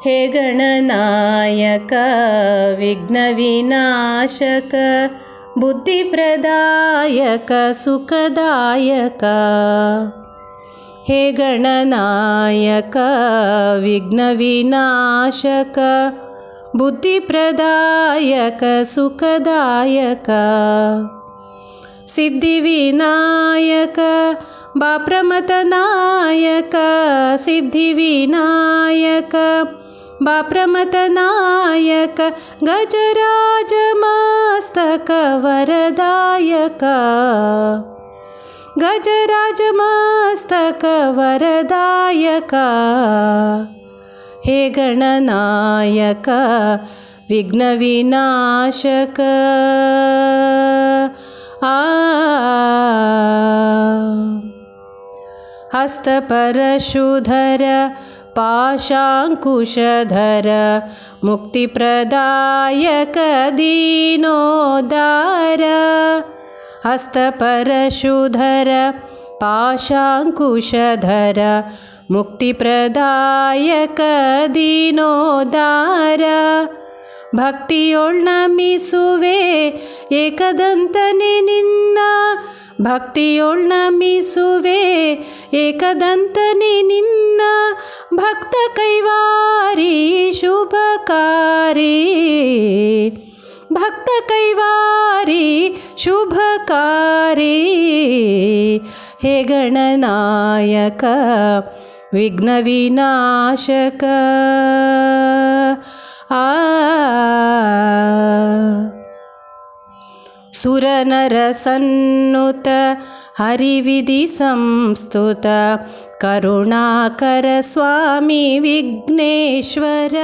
हे गणनायक विघ्नविनाशक बुद्धिप्रदायक सुखदायक। हे गणनायक विघ्नविनाशक बुद्धिप्रदायक सुखदायक। सिद्धिविनायक बाप्रमतनायक सिद्धिविनायक बाप्रमतनायक गजराजमस्तक वरदायक गजराजमस्तक वरदायक। हे गणनायक विघ्नविनाशक हस्तपरशुधर पाशाङ्कुशधर मुक्तिप्रदायक दीनोद्धार। हस्तपरशुधर पाशाङ्कुशधर मुक्तिप्रदायक दीनोद्धार। ಭಕ್ತಿಯೊಳ್ನಮಿಸುವೆ ಏಕದಂತನೆ ನಿನ್ನ ಭಕ್ತಿಯೊಳ್ನಮಿಸುವೆ ಏಕದಂತನೆ ನಿನ್ನ ಭಕ್ತ ಕೈವಾರಿ ಶುಭಕಾರಿ ಭಕ್ತ ಕೈವಾರಿ ಶುಭಕಾರಿ। ಹೇ ಗಣನಾಯಕ ವಿಘ್ನವಿನಾಶಕ सुरनरसन्नुत हरिविधि संस्तुत करुणाकर स्वामी विघ्नेश्वर।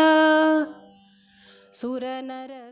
सुरनर